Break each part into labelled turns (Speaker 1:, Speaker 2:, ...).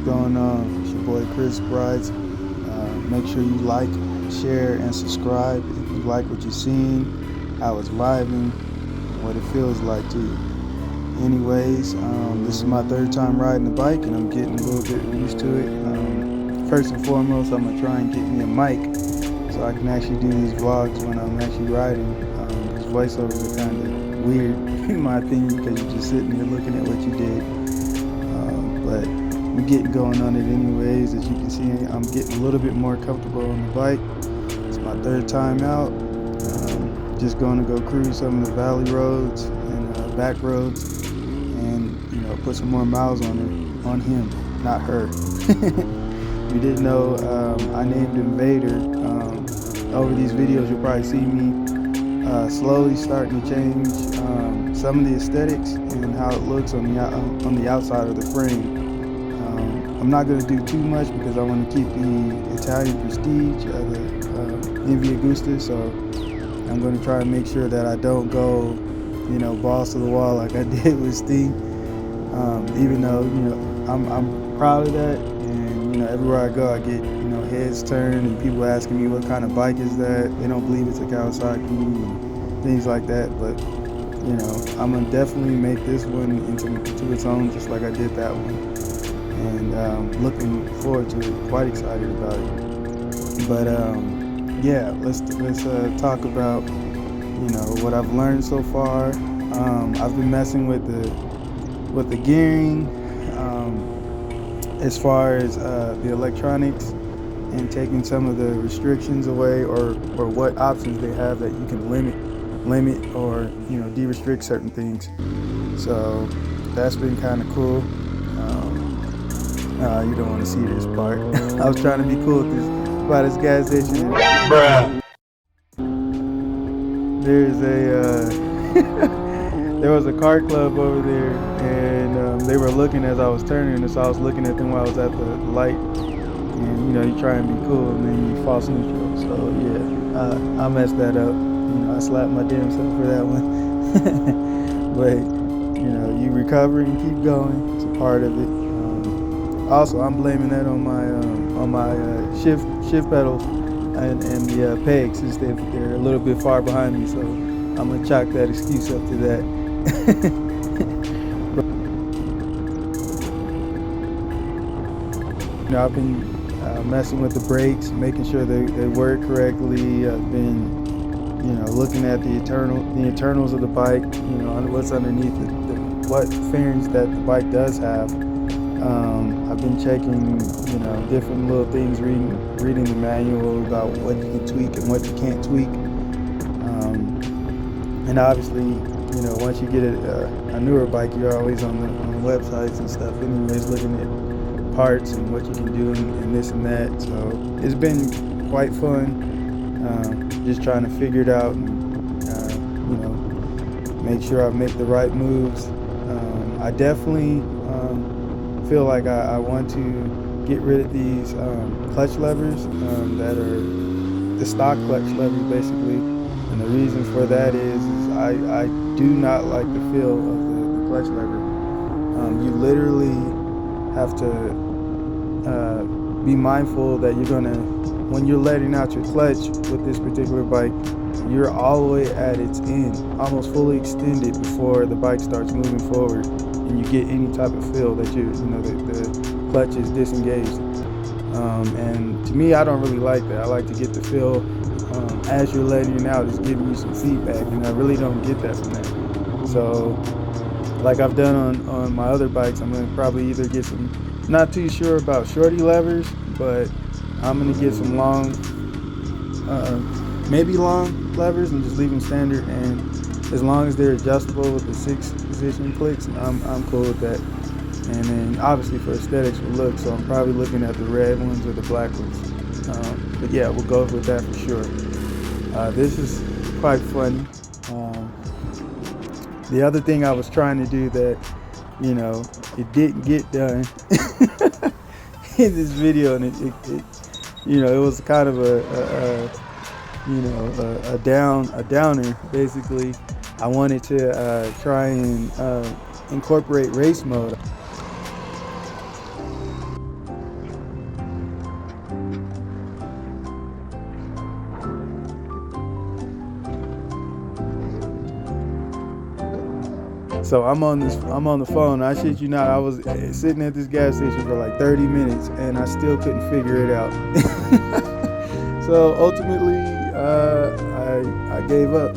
Speaker 1: going on? It's your boy Chris Brides. Make sure you like, share, and subscribe if you like what you're seeing, how it's vibing, what it feels like to you. Anyways, this is my third time riding the bike and I'm getting a little bit used to it. First and foremost, I'm going to try and get me a mic so I can actually do these vlogs when I'm actually riding. These voiceovers are kind of weird in my opinion because you're just sitting there looking at what you did. But we're getting going on it anyways. As you can see, I'm getting a little bit more comfortable on the bike. It's my third time out. Just going to go cruise some of the valley roads and back roads, and put some more miles on him, not her. If you didn't know, I named him Vader. Over these videos, you'll probably see me slowly starting to change some of the aesthetics and how it looks on the outside of the frame. I'm not going to do too much because I want to keep the Italian prestige of the Agusta, so I'm going to try and make sure that I don't go, balls to the wall like I did with Sting. Even though I'm proud of that, and everywhere I go I get heads turned and people asking me what kind of bike is that. They don't believe it's a Kawasaki and things like that, but I'm gonna definitely make this one into its own, just like I did that one. And looking forward to it, quite excited about it. But yeah, let's talk about what I've learned so far. I've been messing with the gearing, as far as the electronics, and taking some of the restrictions away, or what options they have that you can limit or de-restrict certain things. So that's been kind of cool. You don't want to see this part. I was trying to be cool by this gas station. Bruh. There's there was a car club over there, and they were looking as I was turning, and so I was looking at them while I was at the light. And you try and be cool, and then you false neutral. So yeah, I messed that up. I slapped my damn self for that one. But you recover and keep going. It's a part of it. Also, I'm blaming that on my shift pedals and the pegs, since they're a little bit far behind me. So I'm gonna chalk that excuse up to that. I've been messing with the brakes, making sure they work correctly. I've been looking at the internals of the bike, what's underneath what fairings that the bike does have. I've been checking different little things, reading the manual about what you can tweak and what you can't tweak. And obviously, once you get a newer bike, you're always on the websites and stuff anyways, looking at parts and what you can do and this and that. So it's been quite fun, just trying to figure it out and make sure I make the right moves. I definitely feel like I want to get rid of these clutch levers that are the stock clutch levers basically, and the reason for that is I do not like the feel of the clutch lever. You literally have to be mindful that you're gonna, when you're letting out your clutch with this particular bike, you're all the way at its end, almost fully extended before the bike starts moving forward, and you get any type of feel that the clutch is disengaged. And to me, I don't really like that. I like to get the feel as you're letting it out, it's giving you some feedback, and I really don't get that from that. So like I've done on my other bikes, I'm gonna probably either get some, not too sure about shorty levers, but I'm gonna get some long, maybe long levers, and just leave them standard, and as long as they're adjustable with the 6-position clicks, I'm cool with that. And then obviously for aesthetics will look, so I'm probably looking at the red ones or the black ones. But yeah, we'll go with that for sure. This is quite funny. The other thing I was trying to do that, it didn't get done in this video, and it was kind of a downer basically. I wanted to try and incorporate race mode. So I'm on the phone. I shit you not. I was sitting at this gas station for like 30 minutes, and I still couldn't figure it out. So ultimately, I gave up.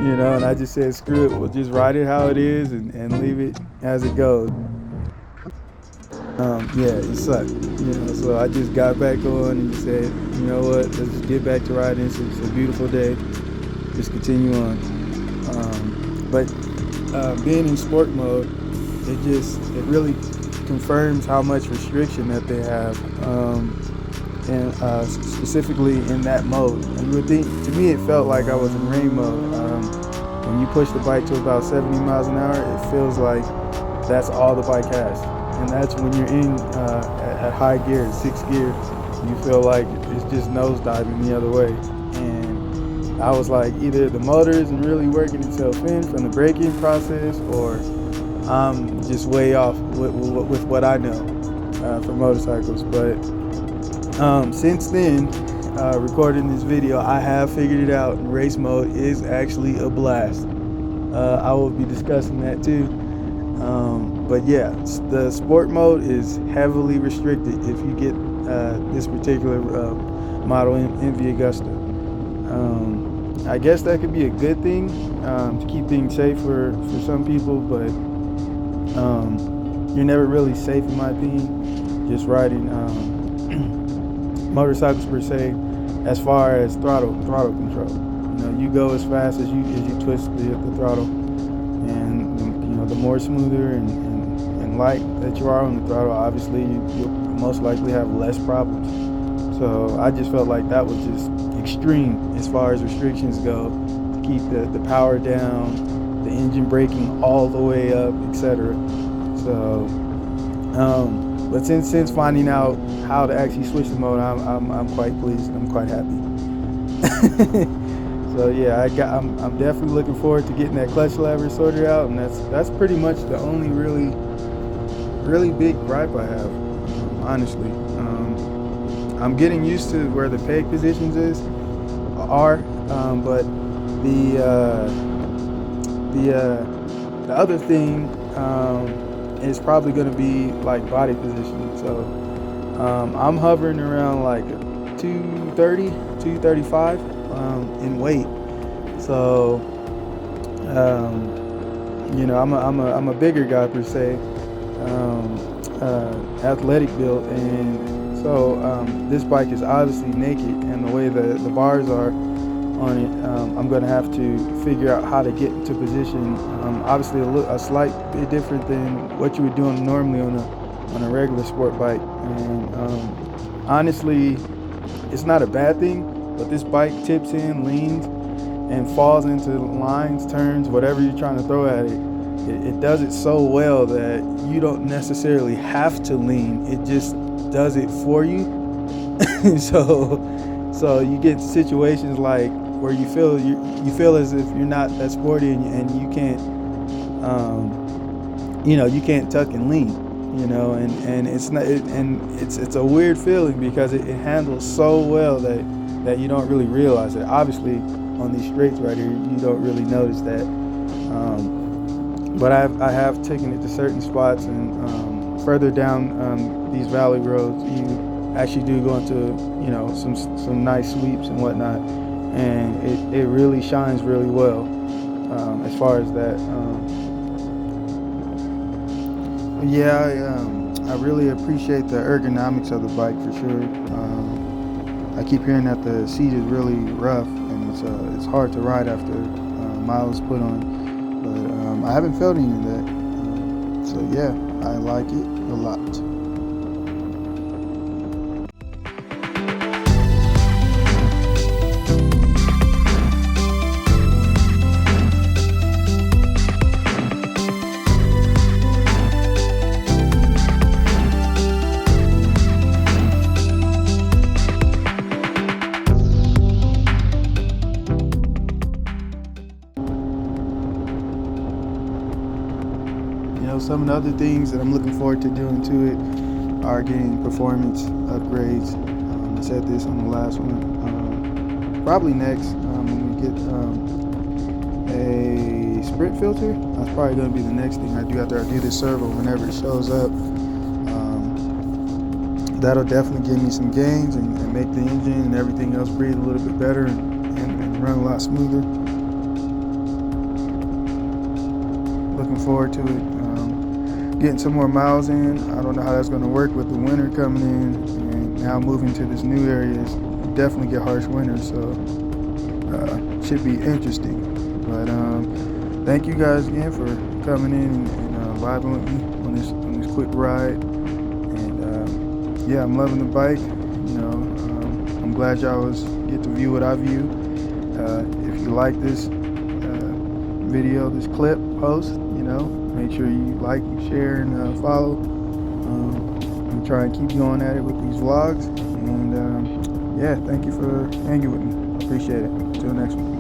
Speaker 1: And I just said, screw it. We'll just write it how it is and leave it as it goes. Yeah, it sucked. So I just got back on and said, you know what? Let's just get back to riding. It's a beautiful day. Just continue on. But being in sport mode, it really confirms how much restriction that they have, and specifically in that mode. And you would think, to me, it felt like I was in rain mode. When you push the bike to about 70 miles an hour, it feels like that's all the bike has. And that's when you're in at high gear, 6th gear, you feel like it's just nosediving the other way. And I was like, either the motor isn't really working itself in from the braking process, or I'm just way off with what I know for motorcycles. But since then, recording this video, I have figured it out. Race mode is actually a blast. I will be discussing that too. But yeah, the sport mode is heavily restricted if you get this particular model in the Agusta. I guess that could be a good thing to keep things safe for some people, but you're never really safe, in my opinion, just riding motorcycles per se, as far as throttle control. You go as fast as you twist the throttle, and the more smoother and light that you are on the throttle, obviously you'll most likely have less problems. So I just felt like that was just extreme as far as restrictions go, to keep the power down, the engine braking all the way up, etc. So but since finding out how to actually switch the mode, I'm quite pleased. I'm quite happy. So yeah, I'm definitely looking forward to getting that clutch lever sorted out, and that's pretty much the only really big gripe I have, honestly. I'm getting used to where the peg positions are, but the other thing is probably going to be like body positioning. So I'm hovering around like 230, 235 in weight. So I'm a bigger guy per se, athletic build, and so this bike is obviously naked, and the way the bars are on it, I'm going to have to figure out how to get into position. Obviously a slight bit different than what you would do normally on a regular sport bike, and honestly, it's not a bad thing. But this bike tips in, leans, and falls into lines, turns, whatever you're trying to throw at it. It does it so well that you don't necessarily have to lean. It just does it for you. So you get situations like where you feel as if you're not that sporty, and you can't, you can't tuck and lean. And it's not, it's a weird feeling because it handles so well that you don't really realize it. Obviously, on these straights right here, you don't really notice that. But I have taken it to certain spots, and further down these valley roads, you actually do go into some nice sweeps and whatnot, and it really shines really well as far as that. I really appreciate the ergonomics of the bike for sure. I keep hearing that the seat is really rough, and it's hard to ride after miles put on, but I haven't felt any of that. So yeah, I like it a lot. Some of the other things that I'm looking forward to doing to it are getting performance upgrades. I said this on the last one. Probably next, when we get sprint filter. That's probably going to be the next thing I do after I do this servo whenever it shows up. That'll definitely give me some gains and make the engine and everything else breathe a little bit better and run a lot smoother. Looking forward to it. Getting some more miles in. I don't know how that's going to work with the winter coming in, and now moving to this new area. You definitely get harsh winters, so should be interesting. But thank you guys again for coming in and vibing with me on this quick ride. And yeah, I'm loving the bike. I'm glad y'all get to view what I view. If you like this video, this clip post, make sure you like, share, and follow. I'm trying to keep going at it with these vlogs. And yeah, thank you for hanging with me. Appreciate it. Until next one.